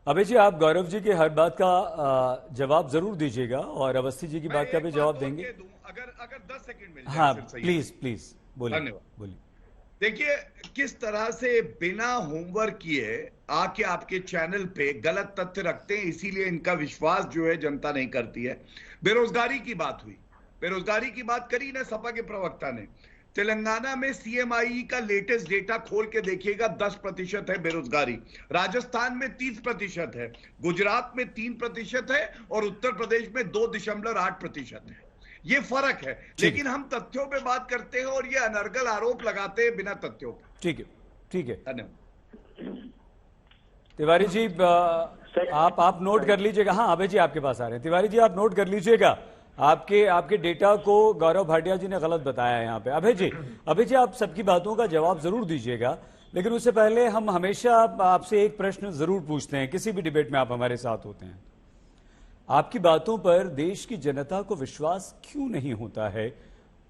अभय जी, आप गौरव जी की हर बात का जवाब जरूर दीजिएगा और अवस्थी जी की बात का भी जवाब देंगे। अगर अगर 10 सेकंड मिल जाए हाँ, सिर्फ, सही है। प्लीज प्लीज बोलिए। धन्यवाद। बोलिए। देखिए, किस तरह से बिना होमवर्क किए आके आपके चैनल पे गलत तथ्य रखते हैं, इसीलिए इनका विश्वास जो है जनता नहीं करती है। बेरोजगारी की बात हुई, बेरोजगारी की बात करी ना सपा के प्रवक्ता ने। तेलंगाना में सीएमआई का लेटेस्ट डेटा खोल के देखिएगा, 10% है बेरोजगारी। राजस्थान में 30% है, गुजरात में 3% है और उत्तर प्रदेश में 2.8% है। ये फर्क है। ठीक लेकिन हम तथ्यों पे बात करते हैं और ये अनर्गल आरोप लगाते हैं बिना तथ्यों पे। ठीक है। ठीक है धन्यवाद। तिवारी जी, आप नोट कर लीजिएगा। हाँ, अभय जी आपके पास आ रहे हैं। तिवारी जी, आप नोट कर लीजिएगा। आपके आपके डेटा को गौरव भाटिया जी ने गलत बताया है यहाँ पे। अभय जी आप सबकी बातों का जवाब जरूर दीजिएगा, लेकिन उससे पहले हम हमेशा आपसे एक प्रश्न जरूर पूछते हैं, किसी भी डिबेट में आप हमारे साथ होते हैं। आपकी बातों पर देश की जनता को विश्वास क्यों नहीं होता है?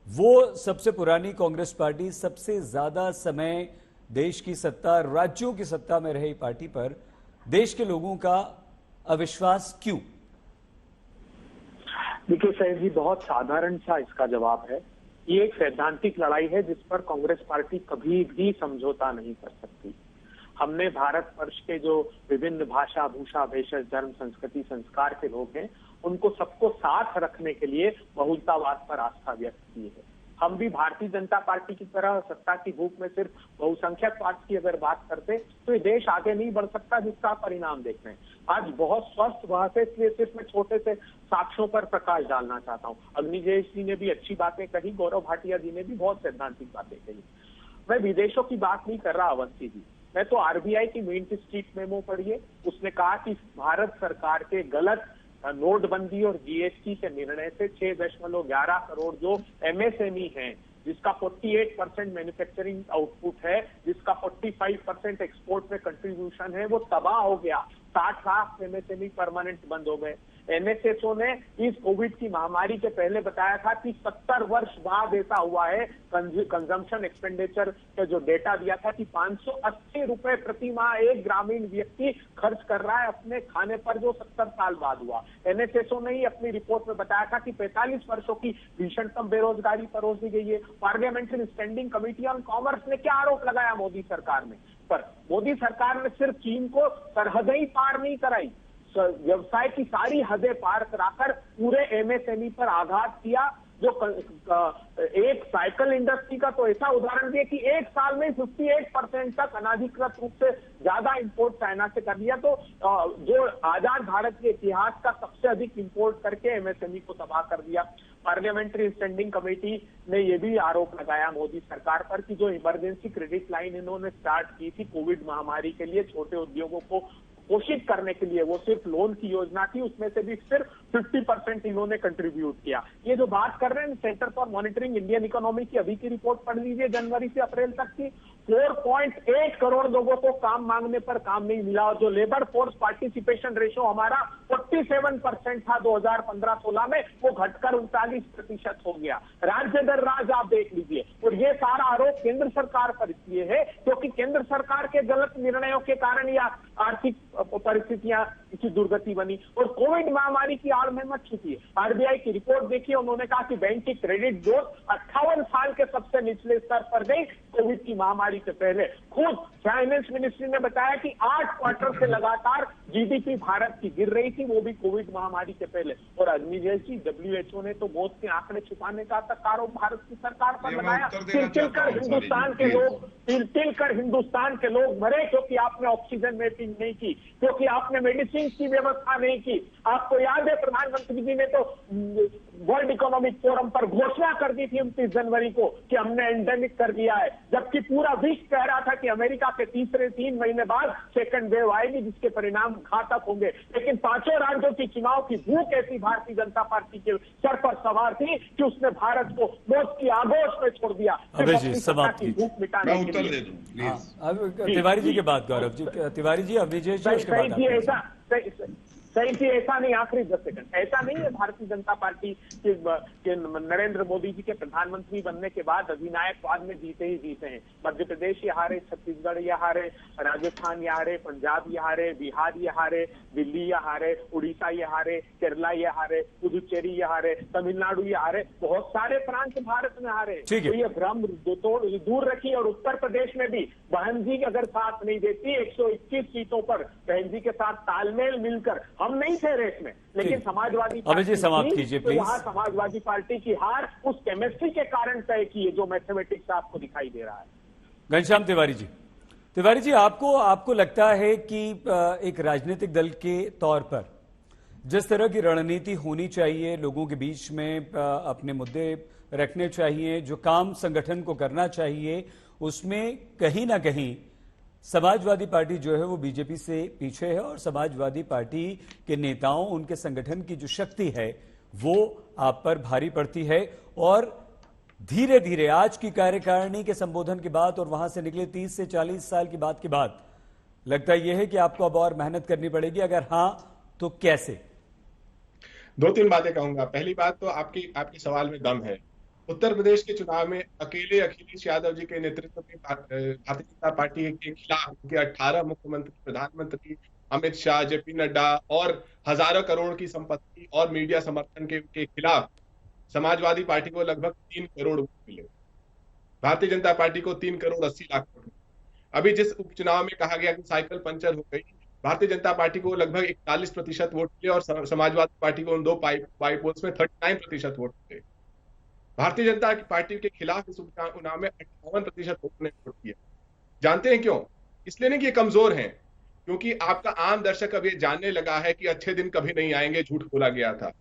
वो सबसे पुरानी कांग्रेस पार्टी, सबसे ज्यादा समय देश की सत्ता, राज्यों की सत्ता में रही पार्टी पर देश के लोगों का अविश्वास क्यों? देखिए सैयद जी, बहुत साधारण सा इसका जवाब है। ये एक सैद्धांतिक लड़ाई है जिस पर कांग्रेस पार्टी कभी भी समझौता नहीं कर सकती। हमने भारत वर्ष के जो विभिन्न भाषा, भूषा, भेषज, धर्म, संस्कृति, संस्कार के लोग हैं, उनको सबको साथ रखने के लिए बहुलतावाद पर आस्था व्यक्त की है। हम भी भारतीय जनता पार्टी की तरह सत्ता की भूख में सिर्फ बहुसंख्यकवाद की अगर बात करते तो ये देश आगे नहीं बढ़ सकता, जिसका परिणाम देख रहे हैं। आज बहुत स्वस्थ बहस है, इसलिए सिर्फ मैं छोटे से साक्ष्यों पर प्रकाश डालना चाहता हूँ। अग्निजेश जी ने भी अच्छी बातें कही, गौरव भाटिया जी ने भी बहुत सैद्धांतिक बातें कही। मैं विदेशों की बात नहीं कर रहा अवस्थी जी, मैं तो आरबीआई की मिंट स्ट्रीट मेमो पढ़िए। उसने कहा कि भारत सरकार के गलत नोटबंदी और जीएसटी के निर्णय से 6.11 करोड़ जो एमएसएमई हैं, जिसका 48% मैन्युफैक्चरिंग आउटपुट है, जिसका 45% एक्सपोर्ट में कंट्रीब्यूशन है, वो तबाह हो गया। 60 लाख एमएसएमई परमानेंट बंद हो गए। एनएसएसओ ने इस कोविड की महामारी के पहले बताया था कि 70 वर्ष बाद ऐसा हुआ है। कंजम्पशन एक्सपेंडिचर का जो डेटा दिया था कि 580 रुपए प्रति माह एक ग्रामीण व्यक्ति खर्च कर रहा है अपने खाने पर, जो 70 साल बाद हुआ। एनएसएसओ ने ही अपनी रिपोर्ट में बताया था कि 45 वर्षों की भीषणतम बेरोजगारी परोस दी गई है। Parliamentary standing committee on commerce ने क्या आरोप लगाया मोदी सरकार में? पर मोदी सरकार ने सिर्फ चीन को सरहदें ही पार नहीं कराई, व्यवसाय की सारी हदें पार कराकर पूरे एमएसएमई पर आघात किया। जो एक साइकिल इंडस्ट्री का तो ऐसा उदाहरण दिया कि एक साल में 58% तक अनाधिकृत रूप से ज्यादा इंपोर्ट चाइना से कर दिया। तो जो आजाद भारत के इतिहास का सबसे अधिक इंपोर्ट करके एमएसएमई को तबाह कर दिया। पार्लियामेंट्री स्टैंडिंग कमेटी ने यह भी आरोप लगाया मोदी सरकार पर कि जो इमरजेंसी क्रेडिट लाइन इन्होंने स्टार्ट की थी कोविड महामारी के लिए छोटे उद्योगों को पोषित करने के लिए, वो सिर्फ लोन की योजना थी, उसमें से भी सिर्फ 50% इन्होंने कंट्रीब्यूट किया। ये जो बात कर रहे हैं centre for monitoring Indian economy की अभी की रिपोर्ट पढ़ लीजिए, जनवरी से अप्रैल तक की। 4.8 करोड़ लोगों को काम मांगने पर काम नहीं मिला और जो लेबर फोर्स पार्टिसिपेशन रेशो हमारा 47% था 2015-16 में, वो घटकर 39% हो गया। राज्य दर राज्य आप देख लीजिए। और ये सारा आरोप केंद्र सरकार पर इसलिए है क्योंकि केंद्र सरकार के गलत निर्णयों के कारण या आर्थिक परिस्थितियां की दुर्गति बनी और कोविड महामारी की आड़ में मच चुकी है। आरबीआई की रिपोर्ट देखिए, उन्होंने कहा कि बैंक की क्रेडिट ग्रोथ 58 साल के सबसे निचले स्तर पर गई कोविड की महामारी से पहले। खुद फाइनेंस मिनिस्ट्री ने बताया कि 8 क्वार्टर से लगातार जीडीपी भारत की गिर रही थी, वो भी कोविड महामारी से पहले। और अग्निजेश जी, डब्ल्यूएचओ ने तो मौत के आंकड़े छुपाने का तक आरोप भारत की सरकार पर लगाया। तिल-तिल कर हिंदुस्तान के लोग मरे क्योंकि आपने ऑक्सीजन मैपिंग नहीं की, क्योंकि आपने मेडिसिन की व्यवस्था नहीं की। आपको याद है प्रधानमंत्री जी ने तो वर्ल्ड इकोनॉमिक फोरम पर घोषणा कर दी थी 29 जनवरी को कि हमने एंडेमिक कर दिया है, जबकि पूरा विश्व कह रहा था कि अमेरिका के तीसरे 3 महीने बाद सेकंड वेव आएगी जिसके परिणाम घातक होंगे। लेकिन 5 राज्यों की चुनाव की भूख ऐसी भारतीय जनता पार्टी के सर पर सवार थी कि उसने भारत को मौत की आगोश में छोड़ दिया। भूख मिटाने के लिए। तिवारी जी के बाद गौरव जी, तिवारी जी, अग्निजेश जी, ऐसा सही थी, ऐसा नहीं, आखिरी 10 सेकंड, ऐसा नहीं है भारतीय जनता पार्टी के नरेंद्र मोदी जी के प्रधानमंत्री बनने के बाद अधिनायकवाद में जीते ही जीते हैं। मध्य प्रदेश ये हारे, छत्तीसगढ़ ये हारे, राजस्थान ये हारे, पंजाब ये हारे, बिहार ये हारे, दिल्ली ये हारे, उड़ीसा ये हारे, केरला ये हारे, पुदुचेरी ये हारे, तमिलनाडु ये हारे, बहुत सारे प्रांत भारत में हारे। तो ये भ्रम दूर रखिए। और उत्तर प्रदेश में भी बहन जी अगर साथ नहीं देती 121 सीटों पर बहन जी के साथ तालमेल मिलकर, हम नहीं थे रेस में, लेकिन समाजवादी पार्टी समाप्त कीजिए प्लीज। वहां समाजवादी पार्टी की हार उस केमिस्ट्री के कारण तय की है जो मैथमेटिक्स आपको दिखाई दे रहा है। घनश्याम तिवारी जी, आपको लगता है कि एक राजनीतिक दल के तौर पर जिस तरह की रणनीति होनी चाहिए, लोगों के बीच में अपने मुद्दे रखने चाहिए, जो काम संगठन को करना चाहिए, उसमें कहीं ना कहीं समाजवादी पार्टी जो है वो बीजेपी से पीछे है और समाजवादी पार्टी के नेताओं, उनके संगठन की जो शक्ति है वो आप पर भारी पड़ती है। और धीरे धीरे आज की कार्यकारिणी के संबोधन के बाद और वहां से निकले 30 से 40 साल की बात के बाद लगता यह है कि आपको अब और मेहनत करनी पड़ेगी, अगर हां तो कैसे? 2-3 बातें कहूंगा। पहली बात तो आपके सवाल में दम है। उत्तर प्रदेश के चुनाव में अकेले अखिलेश यादव जी के नेतृत्व में भारतीय जनता पार्टी के खिलाफ उनके 18 मुख्यमंत्री, प्रधानमंत्री, अमित शाह, जेपी नड्डा और हजारों करोड़ की संपत्ति और मीडिया समर्थन के खिलाफ समाजवादी पार्टी को लगभग 3 करोड़ वोट मिले। भारतीय जनता पार्टी को 3 करोड़ 80 लाख वोट मिले। अभी जिस उपचुनाव में कहा गया कि साइकिल पंचर हो गई, भारतीय जनता पार्टी को लगभग 41% वोट मिले और समाजवादी पार्टी को उन 2 बाई पोल्स में 39% वोट मिले। भारतीय जनता पार्टी के खिलाफ इस उपचुनाव में 58% वोट ने वोट किया। जानते हैं क्यों? इसलिए नहीं कि ये कमजोर हैं, क्योंकि आपका आम दर्शक अब ये जानने लगा है कि अच्छे दिन कभी नहीं आएंगे, झूठ बोला गया था।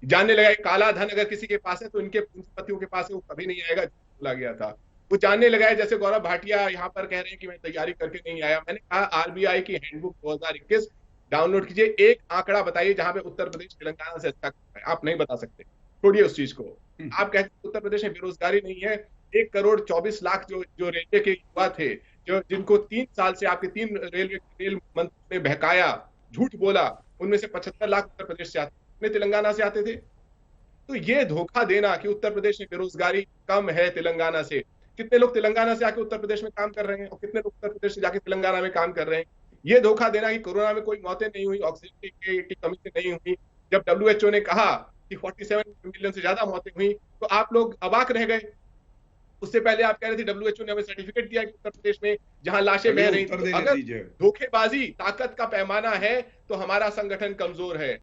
जानने लगा है काला धन अगर किसी के पास है तो इनके पूंजीपतियों के पास है, वो कभी नहीं आएगा, झूठ बोला गया था। वो जानने लगा है, जैसे गौरव भाटिया यहाँ पर कह रहे हैं कि मैं तैयारी करके नहीं आया। मैंने कहा आरबीआई की हैंडबुक 2021 डाउनलोड कीजिए, एक आंकड़ा बताइए जहां पे उत्तर प्रदेश तेलंगाना से अच्छा है। आप नहीं बता सकते, छोड़िए उस चीज को। आप कहते हैं उत्तर प्रदेश में बेरोजगारी नहीं है। 1 करोड़ 24 लाख जो रेलवे के युवा थे, जो जिनको 3 साल से आपके 3 रेल मंत्री ने बहकाया, झूठ बोला, उनमें से 75 लाख उत्तर प्रदेश से आते, तेलंगाना से आते थे। तो ये धोखा देना कि उत्तर प्रदेश में बेरोजगारी कम है तेलंगाना से, कितने लोग तेलंगाना से आके उत्तर प्रदेश में काम कर रहे हैं और कितने लोग उत्तर प्रदेश से जाके तेलंगाना में काम कर रहे हैं। ये धोखा देना कि कोरोना में कोई मौतें नहीं हुई, ऑक्सीजन की कमी से नहीं हुई। जब WHO ने कहा कि 47 मिलियन से ज्यादा मौतें हुई तो आप लोग अवाक रह गए। उससे पहले आप कह रहे थे WHO ने हमें सर्टिफिकेट दिया कि उत्तर प्रदेश में जहां लाशें बह रही थी। अगर धोखेबाजी ताकत का पैमाना है तो हमारा संगठन कमजोर है।